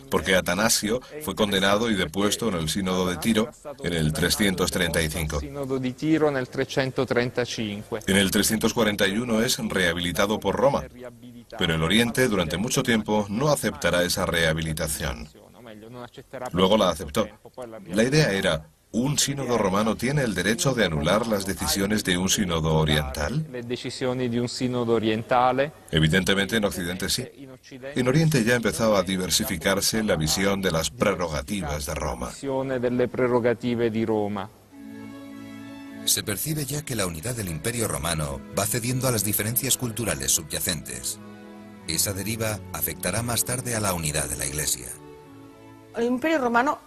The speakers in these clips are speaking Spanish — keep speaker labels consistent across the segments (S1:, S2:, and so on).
S1: porque Atanasio fue condenado y depuesto en el sínodo de Tiro en el 335. En el 341 es rehabilitado por Roma, pero el Oriente durante mucho tiempo no aceptará esa rehabilitación. Luego la aceptó. La idea era: ¿un sínodo romano tiene el derecho de anular las decisiones de un sínodo oriental? Evidentemente en Occidente sí. En Oriente ya empezaba a diversificarse la visión de las prerrogativas de Roma.
S2: Se percibe ya que la unidad del Imperio Romano va cediendo a las diferencias culturales subyacentes. Esa deriva afectará más tarde a la unidad de la Iglesia.
S3: El Imperio Romano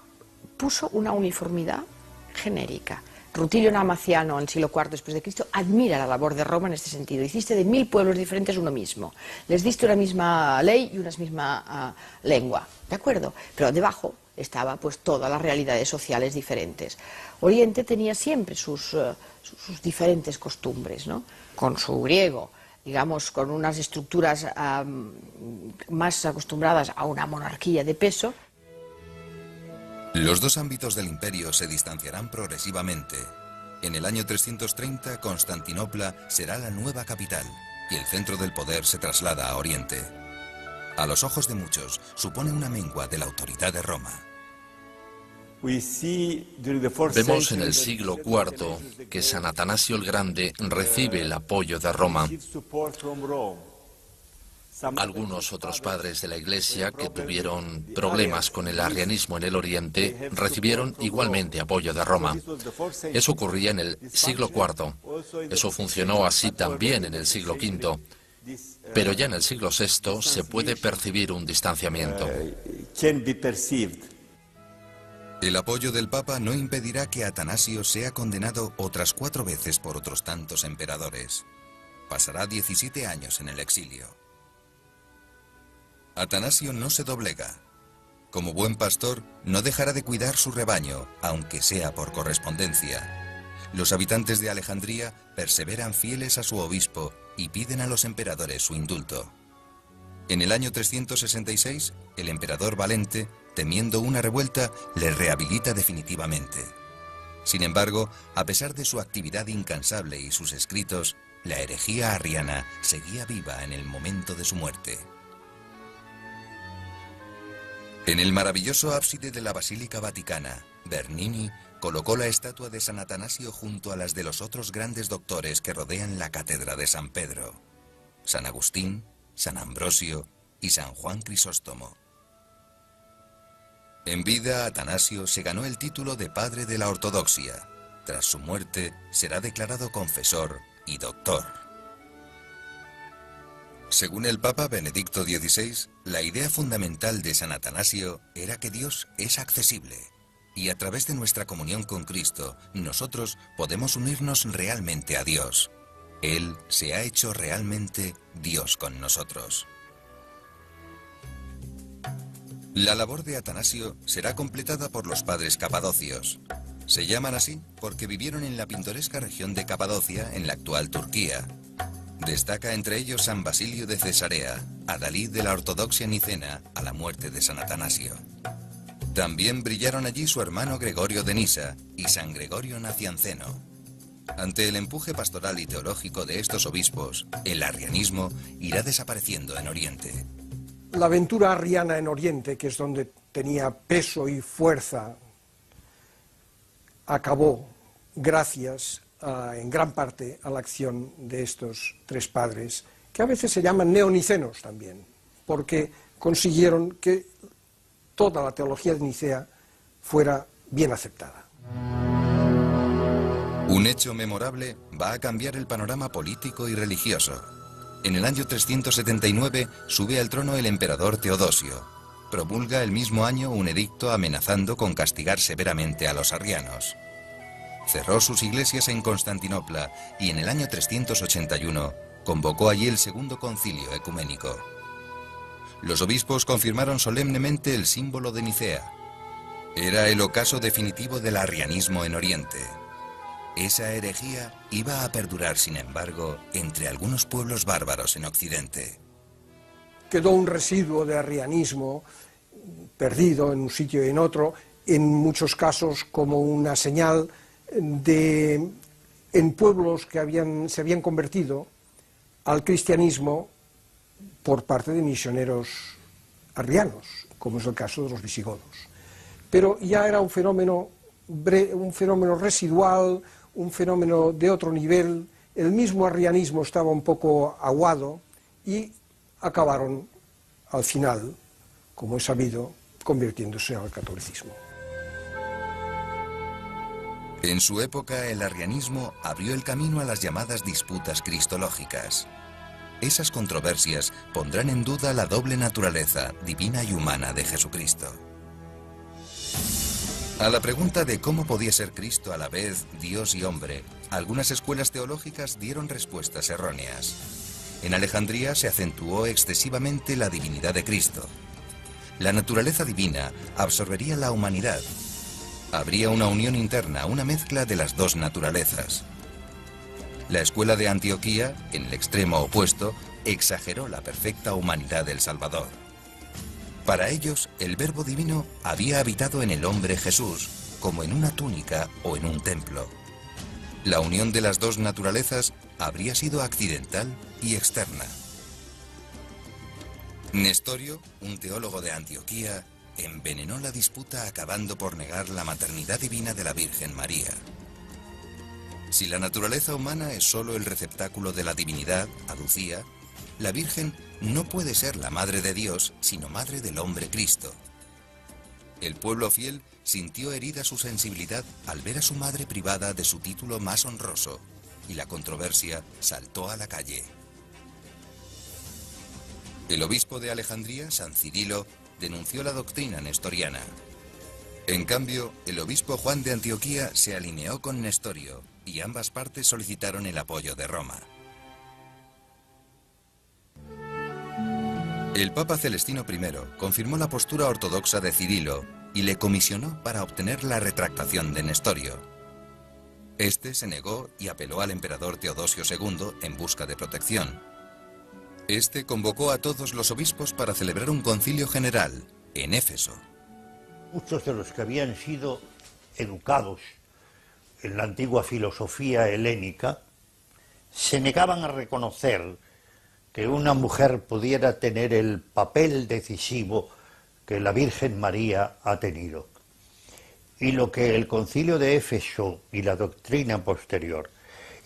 S3: puso una uniformidad genérica. Rutilio Namaciano, en el siglo IV después de Cristo, admira la labor de Roma en este sentido. Hiciste de 1000 pueblos diferentes uno mismo. Les diste una misma ley y una misma lengua, ¿de acuerdo? Pero debajo estaba pues todas las realidades sociales diferentes. Oriente tenía siempre sus diferentes costumbres, ¿no? Con su griego, digamos, con unas estructuras más acostumbradas a una monarquía de peso.
S2: Los dos ámbitos del imperio se distanciarán progresivamente. En el año 330, Constantinopla será la nueva capital y el centro del poder se traslada a Oriente. A los ojos de muchos, supone una mengua de la autoridad de Roma.
S4: Vemos en el siglo IV que San Atanasio el Grande recibe el apoyo de Roma. Algunos otros padres de la Iglesia que tuvieron problemas con el arrianismo en el Oriente recibieron igualmente apoyo de Roma. Eso ocurría en el siglo IV. Eso funcionó así también en el siglo V. Pero ya en el siglo VI se puede percibir un distanciamiento.
S2: El apoyo del Papa no impedirá que Atanasio sea condenado otras 4 veces por otros tantos emperadores. Pasará 17 años en el exilio. Atanasio no se doblega. Como buen pastor, no dejará de cuidar su rebaño, aunque sea por correspondencia. Los habitantes de Alejandría perseveran fieles a su obispo y piden a los emperadores su indulto. En el año 366, el emperador Valente, temiendo una revuelta, le rehabilita definitivamente. Sin embargo, a pesar de su actividad incansable y sus escritos, la herejía arriana seguía viva en el momento de su muerte. En el maravilloso ábside de la Basílica Vaticana, Bernini colocó la estatua de San Atanasio junto a las de los otros grandes doctores que rodean la cátedra de San Pedro: San Agustín, San Ambrosio y San Juan Crisóstomo. En vida, Atanasio se ganó el título de padre de la ortodoxia. Tras su muerte, será declarado confesor y doctor. Según el Papa Benedicto XVI, la idea fundamental de San Atanasio era que Dios es accesible, y a través de nuestra comunión con Cristo, nosotros podemos unirnos realmente a Dios. Él se ha hecho realmente Dios con nosotros. La labor de Atanasio será completada por los padres capadocios. Se llaman así porque vivieron en la pintoresca región de Capadocia, en la actual Turquía. Destaca entre ellos San Basilio de Cesarea, adalid de la ortodoxia nicena a la muerte de San Atanasio. También brillaron allí su hermano Gregorio de Nisa y San Gregorio Nacianceno. Ante el empuje pastoral y teológico de estos obispos, el arrianismo irá desapareciendo en Oriente.
S5: La aventura arriana en Oriente, que es donde tenía peso y fuerza, acabó gracias en gran parte a la acción de estos 3 padres, que a veces se llaman neonicenos también, porque consiguieron que toda la teología de Nicea fuera bien aceptada.
S2: Un hecho memorable va a cambiar el panorama político y religioso. En el año 379 sube al trono el emperador Teodosio. Promulga el mismo año un edicto amenazando con castigar severamente a los arrianos. Cerró sus iglesias en Constantinopla y en el año 381 convocó allí el segundo concilio ecuménico. Los obispos confirmaron solemnemente el símbolo de Nicea. Era el ocaso definitivo del arrianismo en Oriente. Esa herejía iba a perdurar, sin embargo, entre algunos pueblos bárbaros en Occidente.
S5: Quedó un residuo de arrianismo perdido en un sitio y en otro, en muchos casos como una señal en pueblos que se habían convertido al cristianismo por parte de misioneros arrianos, como es el caso de los visigodos. Pero ya era un fenómeno residual, un fenómeno de otro nivel. El mismo arrianismo estaba un poco aguado y acabaron al final, como es sabido, convirtiéndose al catolicismo.
S2: En su época, el arrianismo abrió el camino a las llamadas disputas cristológicas. Esas controversias pondrán en duda la doble naturaleza divina y humana de Jesucristo. A la pregunta de cómo podía ser Cristo a la vez Dios y hombre, algunas escuelas teológicas dieron respuestas erróneas. En Alejandría se acentuó excesivamente la divinidad de Cristo. La naturaleza divina absorbería la humanidad. Habría una unión interna, una mezcla de las dos naturalezas. La escuela de Antioquía, en el extremo opuesto, exageró la perfecta humanidad del Salvador. Para ellos, el Verbo Divino había habitado en el hombre Jesús, como en una túnica o en un templo. La unión de las dos naturalezas habría sido accidental y externa. Nestorio, un teólogo de Antioquía, envenenó la disputa acabando por negar la maternidad divina de la Virgen María. Si la naturaleza humana es solo el receptáculo de la divinidad, aducía, la Virgen no puede ser la Madre de Dios, sino Madre del hombre Cristo. El pueblo fiel sintió herida su sensibilidad al ver a su madre privada de su título más honroso, y la controversia saltó a la calle. El obispo de Alejandría, San Cirilo, denunció la doctrina nestoriana. En cambio, el obispo Juan de Antioquía se alineó con Nestorio, y ambas partes solicitaron el apoyo de Roma. El Papa Celestino I confirmó la postura ortodoxa de Cirilo y le comisionó para obtener la retractación de Nestorio. Este se negó y apeló al emperador Teodosio II en busca de protección. Este convocó a todos los obispos para celebrar un concilio general en Éfeso.
S6: Muchos de los que habían sido educados en la antigua filosofía helénica se negaban a reconocer que una mujer pudiera tener el papel decisivo que la Virgen María ha tenido. Y lo que el concilio de Éfeso y la doctrina posterior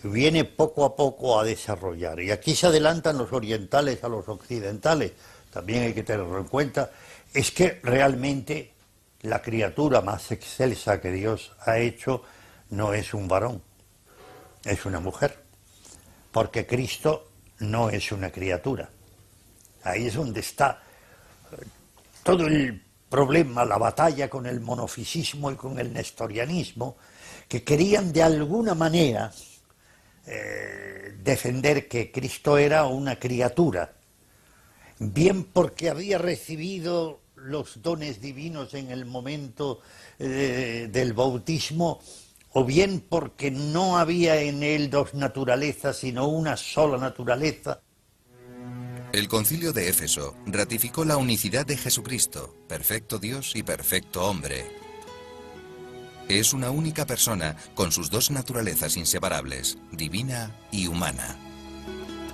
S6: viene poco a poco a desarrollar, y aquí se adelantan los orientales a los occidentales, también hay que tenerlo en cuenta, es que realmente la criatura más excelsa que Dios ha hecho no es un varón, es una mujer, porque Cristo no es una criatura. Ahí es donde está todo el problema, la batalla con el monofisismo y con el nestorianismo, que querían de alguna manera defender que Cristo era una criatura, bien porque había recibido los dones divinos en el momento del bautismo, o bien porque no había en él dos naturalezas, sino una sola naturaleza.
S2: El concilio de Éfeso ratificó la unicidad de Jesucristo, perfecto Dios y perfecto hombre. Es una única persona con sus dos naturalezas inseparables, divina y humana.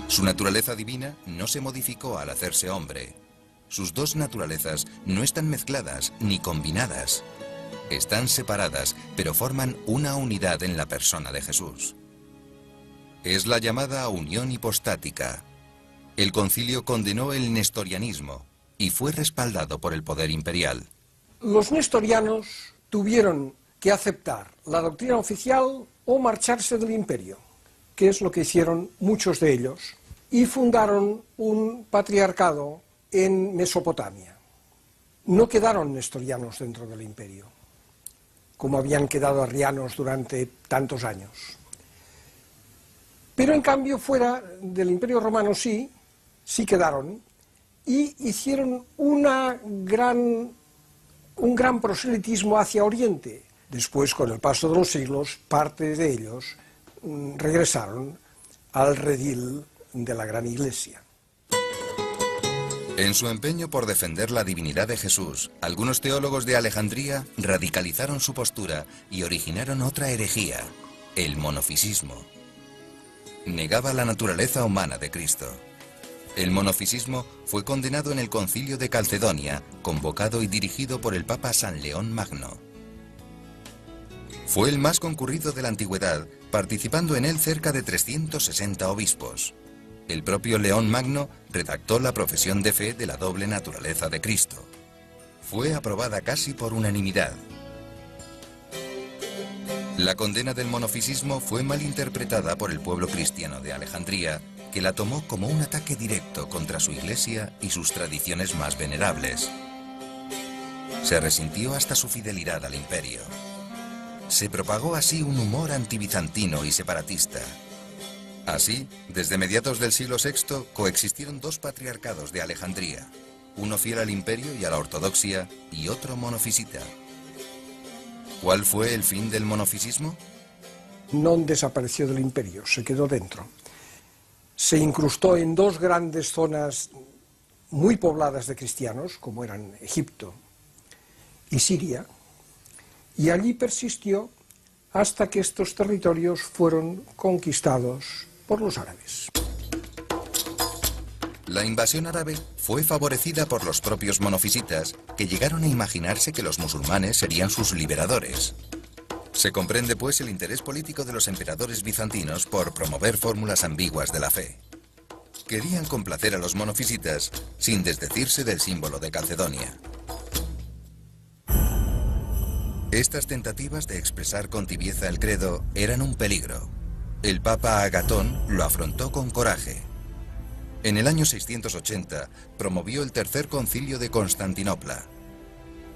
S2: Su naturaleza divina no se modificó al hacerse hombre. Sus dos naturalezas no están mezcladas ni combinadas. Están separadas, pero forman una unidad en la persona de Jesús. Es la llamada unión hipostática. El concilio condenó el nestorianismo y fue respaldado por el poder imperial.
S5: Los nestorianos tuvieron que aceptar la doctrina oficial o marcharse del imperio, que es lo que hicieron muchos de ellos, y fundaron un patriarcado en Mesopotamia. No quedaron nestorianos dentro del imperio, como habían quedado arrianos durante tantos años. Pero en cambio fuera del Imperio Romano sí quedaron, y hicieron un gran proselitismo hacia Oriente. Después, con el paso de los siglos, parte de ellos regresaron al redil de la gran Iglesia.
S2: En su empeño por defender la divinidad de Jesús, algunos teólogos de Alejandría radicalizaron su postura y originaron otra herejía, el monofisismo. Negaba la naturaleza humana de Cristo. El monofisismo fue condenado en el Concilio de Calcedonia, convocado y dirigido por el Papa San León Magno. Fue el más concurrido de la antigüedad, participando en él cerca de 360 obispos. El propio León Magno redactó la profesión de fe de la doble naturaleza de Cristo. Fue aprobada casi por unanimidad. La condena del monofisismo fue mal interpretada por el pueblo cristiano de Alejandría, que la tomó como un ataque directo contra su iglesia y sus tradiciones más venerables. Se resintió hasta su fidelidad al imperio. Se propagó así un humor antibizantino y separatista. Así, desde mediados del siglo VI coexistieron dos patriarcados de Alejandría, uno fiel al imperio y a la ortodoxia y otro monofisita. ¿Cuál fue el fin del monofisismo?
S5: No desapareció del imperio, se quedó dentro. Se incrustó en dos grandes zonas muy pobladas de cristianos, como eran Egipto y Siria, y allí persistió hasta que estos territorios fueron conquistados por los árabes.
S2: La invasión árabe fue favorecida por los propios monofisitas, que llegaron a imaginarse que los musulmanes serían sus liberadores. Se comprende pues el interés político de los emperadores bizantinos por promover fórmulas ambiguas de la fe. Querían complacer a los monofisitas sin desdecirse del símbolo de Calcedonia. Estas tentativas de expresar con tibieza el credo eran un peligro. El Papa Agatón lo afrontó con coraje. En el año 680 promovió el Tercer Concilio de Constantinopla.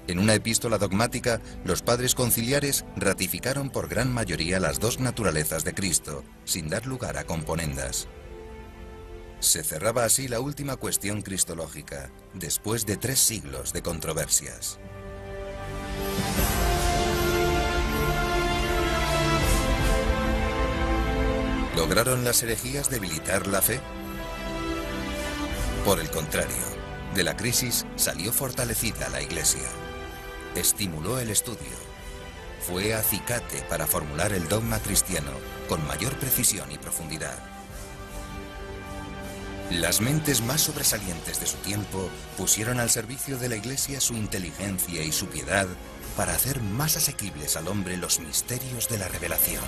S2: En una epístola dogmática, los padres conciliares ratificaron por gran mayoría las dos naturalezas de Cristo, sin dar lugar a componendas. Se cerraba así la última cuestión cristológica, después de 3 siglos de controversias. ¿Lograron las herejías debilitar la fe? Por el contrario, de la crisis salió fortalecida la Iglesia. Estimuló el estudio. Fue acicate para formular el dogma cristiano con mayor precisión y profundidad. Las mentes más sobresalientes de su tiempo pusieron al servicio de la Iglesia su inteligencia y su piedad para hacer más asequibles al hombre los misterios de la revelación.